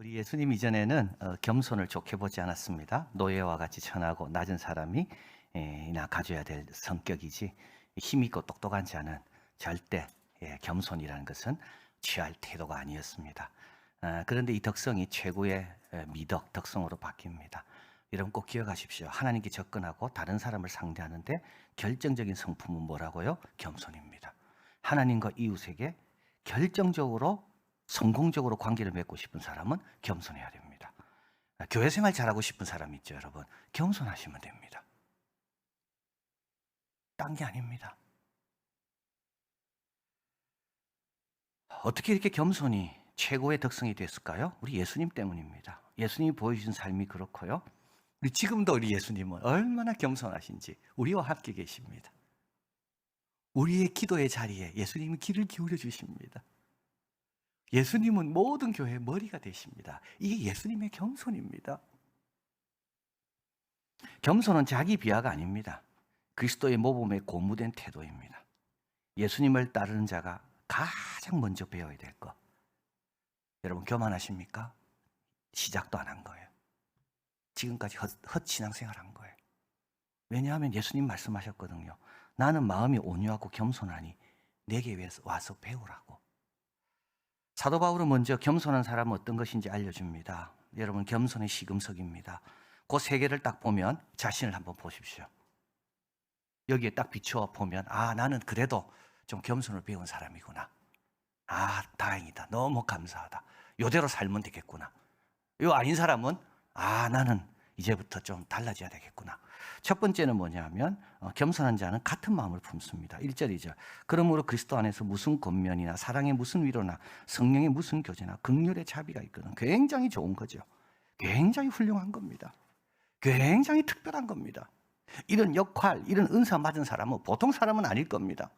우리 예수님 이전에는 겸손을 좋게 보지 않았습니다. 노예와 같이 천하고 낮은 사람이 나 가져야 될 성격이지 힘있고 똑똑한 자는 절대 겸손이라는 것은 취할 태도가 아니었습니다. 그런데 이 덕성이 최고의 미덕, 덕성으로 바뀝니다. 여러분 꼭 기억하십시오. 하나님께 접근하고 다른 사람을 상대하는데 결정적인 성품은 뭐라고요? 겸손입니다. 하나님과 이웃에게 결정적으로 성공적으로 관계를 맺고 싶은 사람은 겸손해야 됩니다. 교회 생활 잘하고 싶은 사람 있죠, 여러분. 겸손하시면 됩니다. 딴 게 아닙니다. 어떻게 이렇게 겸손이 최고의 덕성이 됐을까요? 우리 예수님 때문입니다. 예수님이 보여주신 삶이 그렇고요. 지금도 우리 예수님은 얼마나 겸손하신지 우리와 함께 계십니다. 우리의 기도의 자리에 예수님이 귀를 기울여 주십니다. 예수님은 모든 교회의 머리가 되십니다. 이게 예수님의 겸손입니다. 겸손은 자기 비하가 아닙니다. 그리스도의 모범에 고무된 태도입니다. 예수님을 따르는 자가 가장 먼저 배워야 될 것. 여러분 교만하십니까? 시작도 안 한 거예요. 지금까지 헛신앙생활 한 거예요. 왜냐하면 예수님 말씀하셨거든요. 나는 마음이 온유하고 겸손하니 내게 와서 배우라고. 사도 바울은 먼저 겸손한 사람은 어떤 것인지 알려줍니다. 여러분 겸손의 시금석입니다. 그 세 개를 딱 보면 자신을 한번 보십시오. 여기에 딱 비추어 보면 나는 그래도 좀 겸손을 배운 사람이구나. 다행이다. 너무 감사하다. 요대로 살면 되겠구나. 요 아닌 사람은 나는 이제부터 좀 달라져야 되겠구나. 첫 번째는 뭐냐면 겸손한 자는 같은 마음을 품습니다. 1절 2절. 그러므로 그리스도 안에서 무슨 권면이나 사랑의 무슨 위로나 성령의 무슨 교제나 긍휼의 자비가 있거든. 굉장히 좋은 거죠. 굉장히 훌륭한 겁니다. 굉장히 특별한 겁니다. 이런 역할, 이런 은사 맞은 사람은 보통 사람은 아닐 겁니다.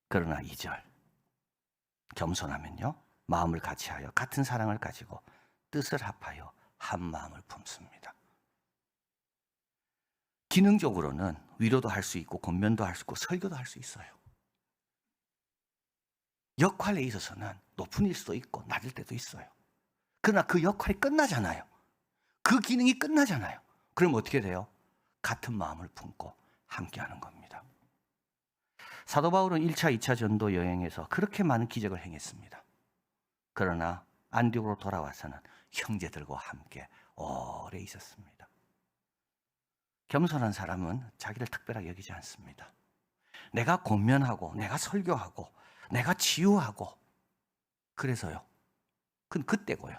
그러나 2절. 겸손하면요. 마음을 같이하여 같은 사랑을 가지고 뜻을 합하여 한 마음을 품습니다. 기능적으로는 위로도 할 수 있고 권면도 할 수 있고 설교도 할 수 있어요. 역할에 있어서는 높은 일 수도 있고 낮을 때도 있어요. 그러나 그 역할이 끝나잖아요. 그 기능이 끝나잖아요. 그럼 어떻게 돼요? 같은 마음을 품고 함께하는 겁니다. 사도 바울은 1차, 2차 전도 여행에서 그렇게 많은 기적을 행했습니다. 그러나 안디옥으로 돌아와서는 형제들과 함께 오래 있었습니다. 겸손한 사람은 자기를 특별하게 여기지 않습니다. 내가 권면하고 내가 설교하고 내가 치유하고 그래서요. 그건 그때고요.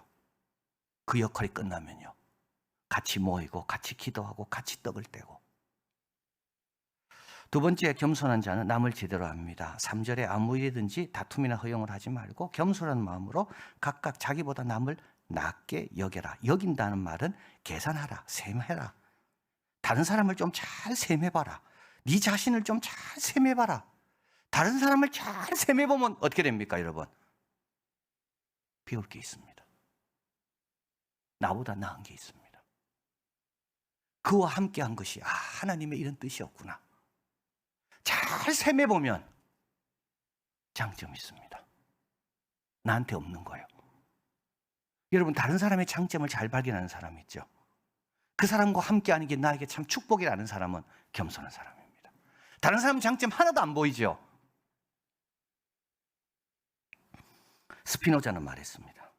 그 역할이 끝나면요. 같이 모이고 같이 기도하고 같이 떡을 떼고. 두 번째 겸손한 자는 남을 제대로 합니다. 3절에 아무 일이든지 다툼이나 허용을 하지 말고 겸손한 마음으로 각각 자기보다 남을 낮게 여겨라. 여긴다는 말은 계산하라, 셈해라. 다른 사람을 좀 잘 셈해봐라. 네 자신을 좀 잘 셈해봐라. 다른 사람을 잘 셈해보면 어떻게 됩니까, 여러분? 배울 게 있습니다. 나보다 나은 게 있습니다. 그와 함께한 것이 하나님의 이런 뜻이었구나. 잘 셈해보면 장점이 있습니다. 나한테 없는 거예요. 여러분 다른 사람의 장점을 잘 발견하는 사람 있죠. 그 사람과 함께하는 게 나에게 참 축복이라는 사람은 겸손한 사람입니다. 다른 사람 장점 하나도 안 보이죠. 스피노자는 말했습니다.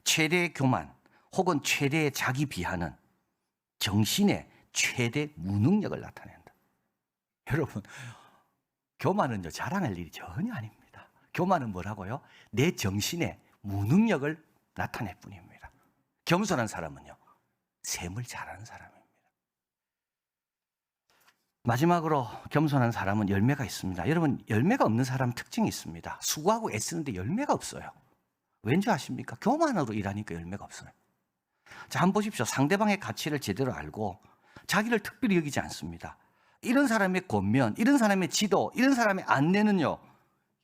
최대의 교만 혹은 최대의 자기 비하는 정신의 최대 무능력을 나타낸다. 여러분 교만은요 자랑할 일이 전혀 아닙니다. 교만은 뭐라고요? 내 정신의 무능력을 나타낼 뿐입니다. 겸손한 사람은요 셈을 잘하는 사람입니다. 마지막으로 겸손한 사람은 열매가 있습니다. 여러분 열매가 없는 사람 특징이 있습니다. 수고하고 애쓰는데 열매가 없어요. 왠지 아십니까? 교만으로 일하니까 열매가 없어요. 자, 한번 보십시오. 상대방의 가치를 제대로 알고 자기를 특별히 여기지 않습니다. 이런 사람의 권면, 이런 사람의 지도, 이런 사람의 안내는요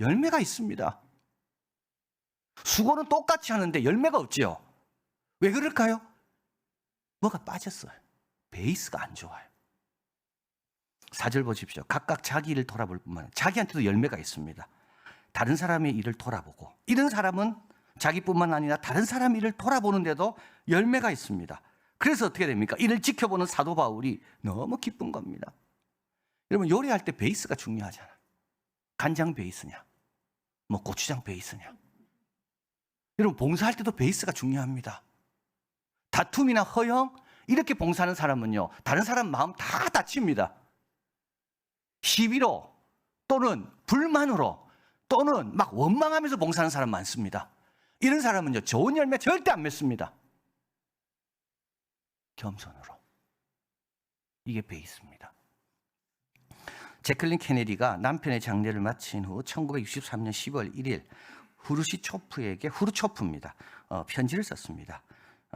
열매가 있습니다. 수고는 똑같이 하는데 열매가 없지요. 왜 그럴까요? 뭐가 빠졌어요. 베이스가 안 좋아요. 4절 보십시오. 각각 자기 일을 돌아볼 뿐만 아니라 자기한테도 열매가 있습니다. 다른 사람의 일을 돌아보고 이런 사람은 자기뿐만 아니라 다른 사람 일을 돌아보는데도 열매가 있습니다. 그래서 어떻게 됩니까? 이를 지켜보는 사도 바울이 너무 기쁜 겁니다. 여러분, 요리할 때 베이스가 중요하잖아요. 간장 베이스냐, 뭐 고추장 베이스냐. 여러분, 봉사할 때도 베이스가 중요합니다. 다툼이나 허영, 이렇게 봉사하는 사람은요, 다른 사람 마음 다 다칩니다. 시비로 또는 불만으로 또는 막 원망하면서 봉사하는 사람 많습니다. 이런 사람은요, 좋은 열매 절대 안 맺습니다. 겸손으로. 이게 베이스입니다. 제클린 케네디가 남편의 장례를 마친 후 1963년 10월 1일 후르초프입니다. 편지를 썼습니다.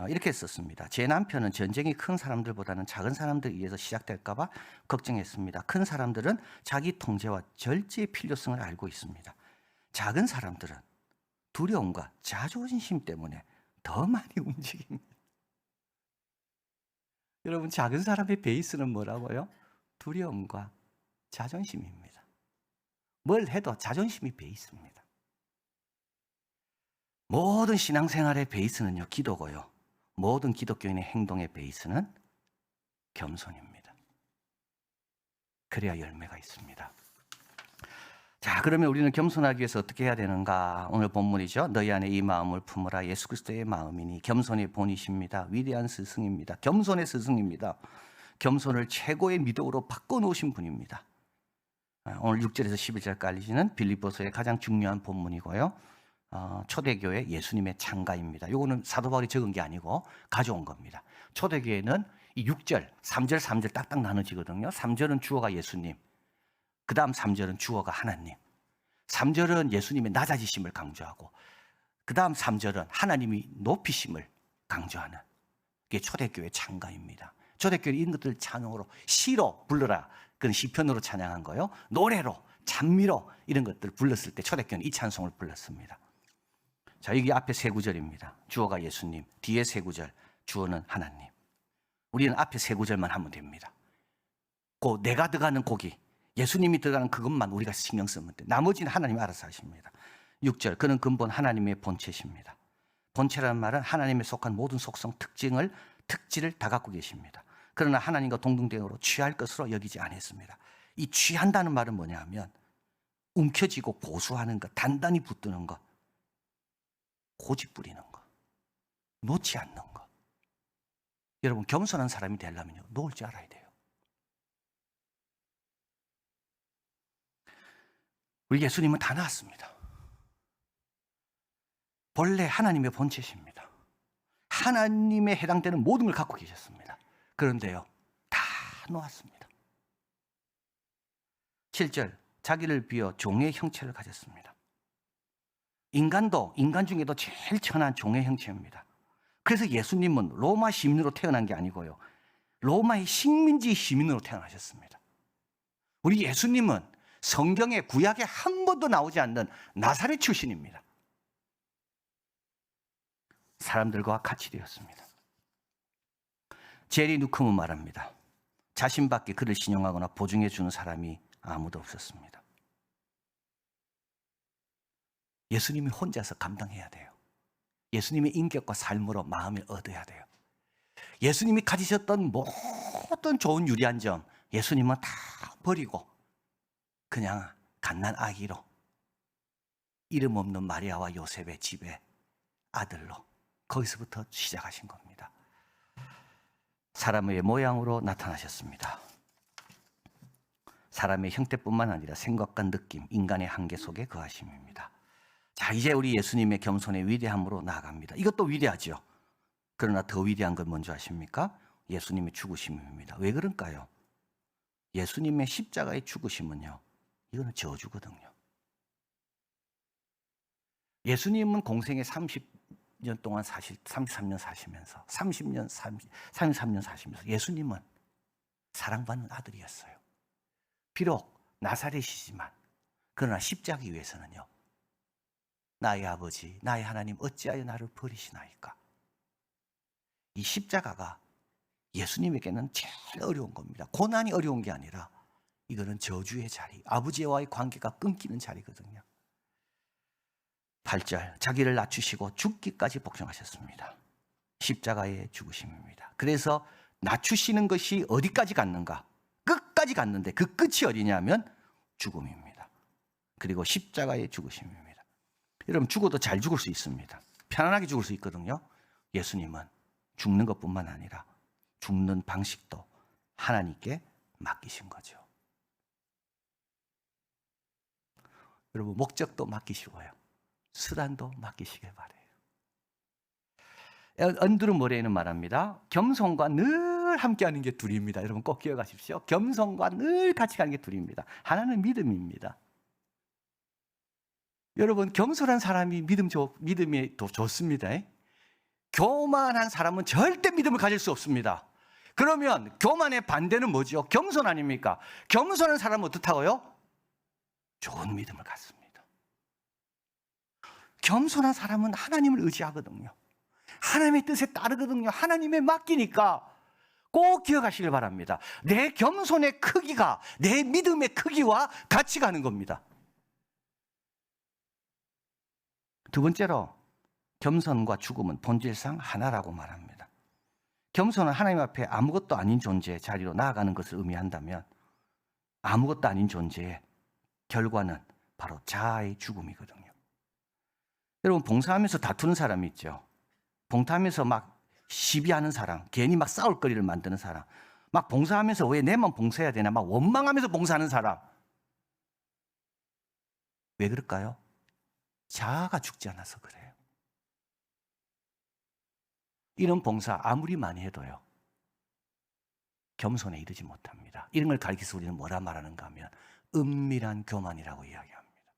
이렇게 썼습니다. 제 남편은 전쟁이 큰 사람들보다는 작은 사람들에 의해서 시작될까 봐 걱정했습니다. 큰 사람들은 자기 통제와 절제의 필요성을 알고 있습니다. 작은 사람들은 두려움과 자존심 때문에 더 많이 움직입니다. 여러분, 작은 사람의 베이스는 뭐라고요? 두려움과 자존심입니다. 뭘 해도 자존심이 베이스입니다. 모든 신앙생활의 베이스는요, 기도고요. 모든 기독교인의 행동의 베이스는 겸손입니다. 그래야 열매가 있습니다. 자, 그러면 우리는 겸손하기 위해서 어떻게 해야 되는가? 오늘 본문이죠. 너희 안에 이 마음을 품으라. 예수 그리스도의 마음이니 겸손의 본이십니다. 위대한 스승입니다. 겸손의 스승입니다. 겸손을 최고의 미덕으로 바꿔놓으신 분입니다. 오늘 6절에서 11절까지는 빌립보서의 가장 중요한 본문이고요. 초대교회 예수님의 창가입니다. 이거는 사도 바울이 적은 게 아니고 가져온 겁니다. 초대교회는 이 6절, 3절, 3절 딱딱 나눠지거든요. 3절은 주어가 예수님, 그 다음 3절은 주어가 하나님. 3절은 예수님의 낮아지심을 강조하고, 그 다음 3절은 하나님이 높이심을 강조하는 게 초대교회 창가입니다. 초대교회 이런 것들 찬양으로 시로 불러라, 그건 시편으로 찬양한 거요. 노래로, 찬미로 이런 것들 불렀을 때 초대교회는 이 찬송을 불렀습니다. 자, 여기 앞에 세 구절입니다. 주어가 예수님, 뒤에 세 구절, 주어는 하나님. 우리는 앞에 세 구절만 하면 됩니다. 그 내가 들어가는 고기, 예수님이 들어가는 그것만 우리가 신경 쓰면 돼. 나머지는 하나님이 알아서 하십니다. 6절, 그는 근본 하나님의 본체십니다. 본체라는 말은 하나님에 속한 모든 속성, 특질을 다 갖고 계십니다. 그러나 하나님과 동등됨으로 취할 것으로 여기지 않았습니다. 이 취한다는 말은 뭐냐 하면 움켜쥐고 고수하는 것, 단단히 붙드는 것, 고집 부리는 것, 놓지 않는 것. 여러분, 겸손한 사람이 되려면요, 놓을 줄 알아야 돼요. 우리 예수님은 다 나았습니다. 본래 하나님의 본체십니다. 하나님에 해당되는 모든 걸 갖고 계셨습니다. 그런데요, 다 놓았습니다. 7절, 자기를 비워 종의 형체를 가졌습니다. 인간도 인간 중에도 제일 천한 종의 형체입니다. 그래서 예수님은 로마 시민으로 태어난 게 아니고요, 로마의 식민지 시민으로 태어나셨습니다. 우리 예수님은 성경에 구약에 한 번도 나오지 않는 나사렛 출신입니다. 사람들과 같이 되었습니다. 제리 누쿰은 말합니다. 자신밖에 그를 신용하거나 보증해 주는 사람이 아무도 없었습니다. 예수님이 혼자서 감당해야 돼요. 예수님의 인격과 삶으로 마음을 얻어야 돼요. 예수님이 가지셨던 모든 좋은 유리한 점, 예수님은 다 버리고 그냥 갓난 아기로 이름 없는 마리아와 요셉의 집에 아들로, 거기서부터 시작하신 겁니다. 사람의 모양으로 나타나셨습니다. 사람의 형태뿐만 아니라 생각과 느낌, 인간의 한계 속에 거하심입니다. 자, 이제 우리 예수님의 겸손의 위대함으로 나아갑니다. 이것도 위대하죠. 그러나 더 위대한 건 뭔지 아십니까? 예수님의 죽으심입니다. 왜 그럴까요? 예수님의 십자가의 죽으심은요, 이거는 저주거든요. 예수님은 공생에 30년 동안 33년 사시면서 33년 사시면서 예수님은 사랑받는 아들이었어요. 비록 나사렛이지만 그러나 십자가 위에서는요, 나의 아버지, 나의 하나님 어찌하여 나를 버리시나이까. 이 십자가가 예수님에게는 제일 어려운 겁니다. 고난이 어려운 게 아니라 이거는 저주의 자리, 아버지와의 관계가 끊기는 자리거든요. 8절 자기를 낮추시고 죽기까지 복종하셨습니다. 십자가의 죽으심입니다. 그래서 낮추시는 것이 어디까지 갔는가? 끝까지 갔는데 그 끝이 어디냐면 죽음입니다. 그리고 십자가의 죽으심입니다. 여러분 죽어도 잘 죽을 수 있습니다. 편안하게 죽을 수 있거든요. 예수님은 죽는 것뿐만 아니라 죽는 방식도 하나님께 맡기신 거죠. 여러분 목적도 맡기시고요. 수단도 맡기시길 바래요. 언드루 모레이는 말합니다. 겸손과 늘 함께하는 게 둘입니다. 여러분 꼭 기억하십시오. 겸손과 늘 같이 가는 게 둘입니다. 하나는 믿음입니다. 여러분 겸손한 사람이 믿음이 더 좋습니다. 교만한 사람은 절대 믿음을 가질 수 없습니다. 그러면 교만의 반대는 뭐죠? 겸손 아닙니까? 겸손한 사람은 어떻다고요? 좋은 믿음을 갖습니다. 겸손한 사람은 하나님을 의지하거든요. 하나님의 뜻에 따르거든요. 하나님에 맡기니까 꼭 기억하시길 바랍니다. 내 겸손의 크기가 내 믿음의 크기와 같이 가는 겁니다. 두 번째로 겸손과 죽음은 본질상 하나라고 말합니다. 겸손은 하나님 앞에 아무것도 아닌 존재의 자리로 나아가는 것을 의미한다면 아무것도 아닌 존재의 결과는 바로 자아의 죽음이거든요. 여러분 봉사하면서 다투는 사람이 있죠. 봉사하면서 막 시비하는 사람, 괜히 막 싸울 거리를 만드는 사람, 막 봉사하면서 왜 내만 봉사해야 되나 막 원망하면서 봉사하는 사람. 왜 그럴까요? 자아가 죽지 않아서 그래요. 이런 봉사 아무리 많이 해도요 겸손에 이르지 못합니다. 이런 걸 가리켜서 우리는 뭐라 말하는가 하면 은밀한 교만이라고 이야기합니다.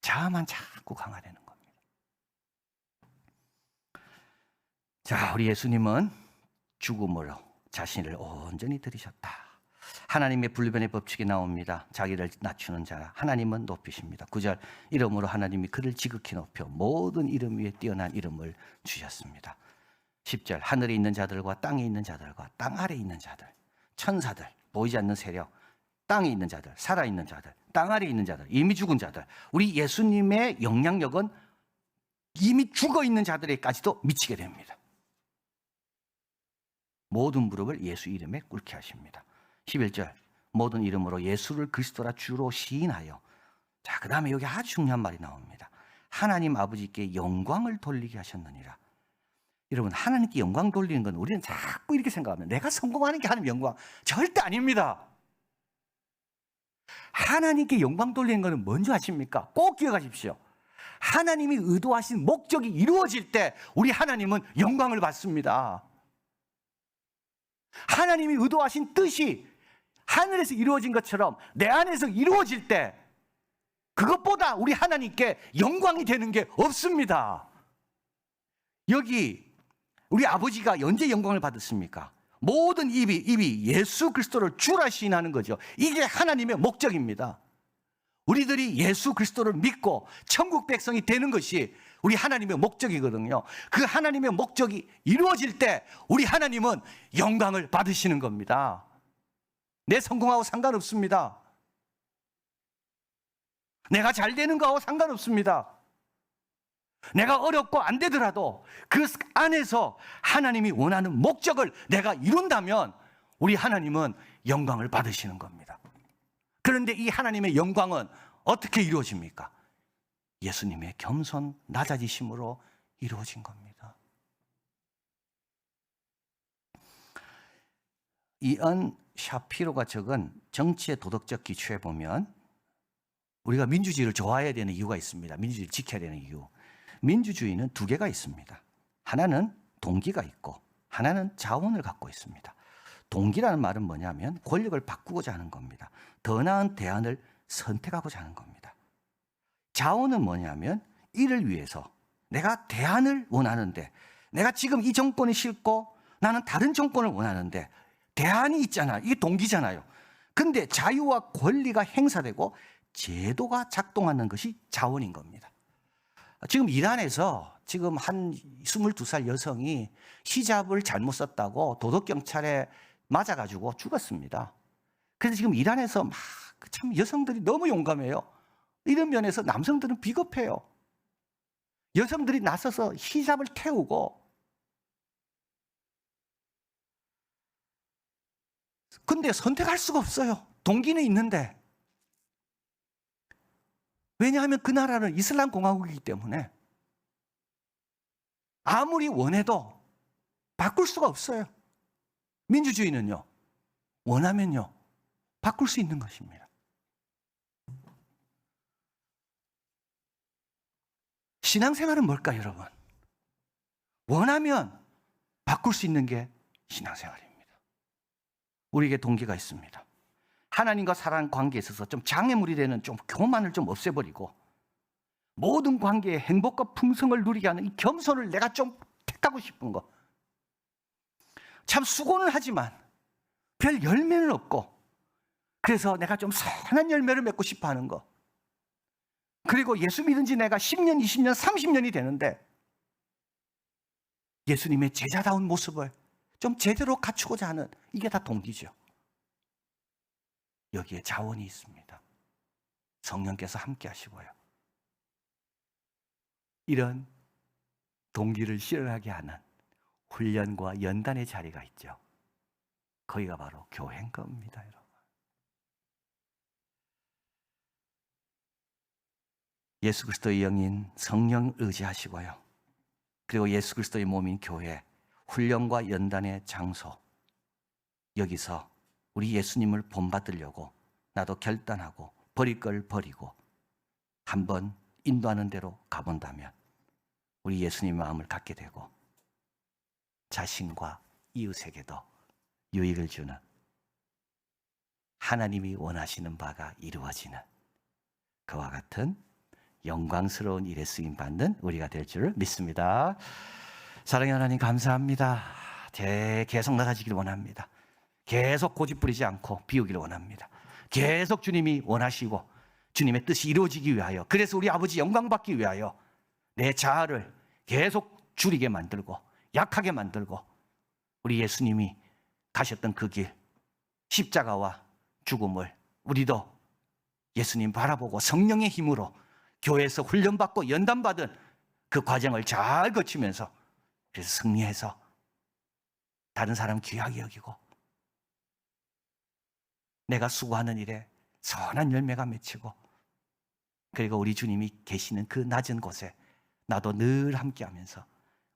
자아만 자꾸 강화되는 겁니다. 자, 우리 예수님은 죽음으로 자신을 온전히 들이셨다. 하나님의 분류변의 법칙이 나옵니다. 자기를 낮추는 자라 하나님은 높이십니다. 9절 이름으로 하나님이 그를 지극히 높여 모든 이름 위에 뛰어난 이름을 주셨습니다. 10절 하늘에 있는 자들과 땅에 있는 자들과 땅 아래에 있는 자들, 천사들, 보이지 않는 세력, 땅에 있는 자들, 살아있는 자들, 땅 아래에 있는 자들, 이미 죽은 자들, 우리 예수님의 영향력은 이미 죽어있는 자들에게까지도 미치게 됩니다. 모든 무릎을 예수 이름에 꿇게 하십니다. 11절 모든 이름으로 예수를 그리스도라 주로 시인하여, 자, 그 다음에 여기 아주 중요한 말이 나옵니다. 하나님 아버지께 영광을 돌리게 하셨느니라. 여러분, 하나님께 영광 돌리는 건 우리는 자꾸 이렇게 생각합니다. 내가 성공하는 게 하나님 영광. 절대 아닙니다. 하나님께 영광 돌리는 것은 뭔지 아십니까? 꼭 기억하십시오. 하나님이 의도하신 목적이 이루어질 때 우리 하나님은 영광을 받습니다. 하나님이 의도하신 뜻이 하늘에서 이루어진 것처럼 내 안에서 이루어질 때 그것보다 우리 하나님께 영광이 되는 게 없습니다. 여기 우리 아버지가 언제 영광을 받았습니까? 모든 입이 예수 그리스도를 주라 시인하는 거죠. 이게 하나님의 목적입니다. 우리들이 예수 그리스도를 믿고 천국 백성이 되는 것이 우리 하나님의 목적이거든요. 그 하나님의 목적이 이루어질 때 우리 하나님은 영광을 받으시는 겁니다. 내 성공하고 상관없습니다. 내가 잘 되는 거하고 상관없습니다. 내가 어렵고 안 되더라도 그 안에서 하나님이 원하는 목적을 내가 이룬다면 우리 하나님은 영광을 받으시는 겁니다. 그런데 이 하나님의 영광은 어떻게 이루어집니까? 예수님의 겸손, 낮아지심으로 이루어진 겁니다. 이언 샤피로가 적은 정치의 도덕적 기초에 보면 우리가 민주주의를 좋아해야 되는 이유가 있습니다. 민주주의를 지켜야 되는 이유. 민주주의는 두 개가 있습니다. 하나는 동기가 있고 하나는 자원을 갖고 있습니다. 동기라는 말은 뭐냐면 권력을 바꾸고자 하는 겁니다. 더 나은 대안을 선택하고자 하는 겁니다. 자원은 뭐냐면 이를 위해서 내가 대안을 원하는데, 내가 지금 이 정권이 싫고 나는 다른 정권을 원하는데 대안이 있잖아. 이게 동기잖아요. 근데 자유와 권리가 행사되고 제도가 작동하는 것이 자원인 겁니다. 지금 이란에서 지금 한 22살 여성이 히잡을 잘못 썼다고 도덕경찰에 맞아가지고 죽었습니다. 그래서 지금 이란에서 막 참 여성들이 너무 용감해요. 이런 면에서 남성들은 비겁해요. 여성들이 나서서 히잡을 태우고, 근데 선택할 수가 없어요. 동기는 있는데. 왜냐하면 그 나라는 이슬람 공화국이기 때문에 아무리 원해도 바꿀 수가 없어요. 민주주의는요, 원하면요, 바꿀 수 있는 것입니다. 신앙생활은 뭘까요, 여러분? 원하면 바꿀 수 있는 게 신앙생활입니다. 우리에게 동기가 있습니다. 하나님과 사랑 관계에 있어서 좀 장애물이 되는 좀 교만을 좀 없애버리고 모든 관계에 행복과 풍성을 누리게 하는 이 겸손을 내가 좀 택하고 싶은 거. 참 수고는 하지만 별 열매는 없고, 그래서 내가 좀 선한 열매를 맺고 싶어 하는 거. 그리고 예수 믿은 지 내가 10년, 20년, 30년이 되는데 예수님의 제자다운 모습을 좀 제대로 갖추고자 하는, 이게 다 동기죠. 여기에 자원이 있습니다. 성령께서 함께 하시고요. 이런 동기를 실현하게 하는 훈련과 연단의 자리가 있죠. 거기가 바로 교회인 겁니다, 여러분. 예수 그리스도의 영인 성령 의지하시고요. 그리고 예수 그리스도의 몸인 교회, 훈련과 연단의 장소, 여기서 우리 예수님을 본받으려고 나도 결단하고 버릴 걸 버리고 한번 인도하는 대로 가본다면 우리 예수님의 마음을 갖게 되고 자신과 이웃에게도 유익을 주는, 하나님이 원하시는 바가 이루어지는 그와 같은 영광스러운 일에 쓰임받는 우리가 될 줄 믿습니다. 사랑의 하나님, 감사합니다. 계속 나가지길 원합니다. 계속 고집부리지 않고 비우기를 원합니다. 계속 주님이 원하시고 주님의 뜻이 이루어지기 위하여, 그래서 우리 아버지 영광 받기 위하여 내 자아를 계속 줄이게 만들고 약하게 만들고, 우리 예수님이 가셨던 그 길, 십자가와 죽음을 우리도 예수님 바라보고 성령의 힘으로 교회에서 훈련받고 연단받은 그 과정을 잘 거치면서, 그래서 승리해서 다른 사람 귀하게 여기고 내가 수고하는 일에 선한 열매가 맺히고, 그리고 우리 주님이 계시는 그 낮은 곳에 나도 늘 함께하면서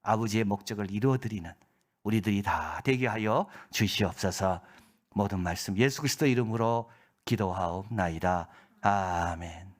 아버지의 목적을 이루어드리는 우리들이 다 되게 하여 주시옵소서. 모든 말씀 예수 그리스도 이름으로 기도하옵나이다. 아멘.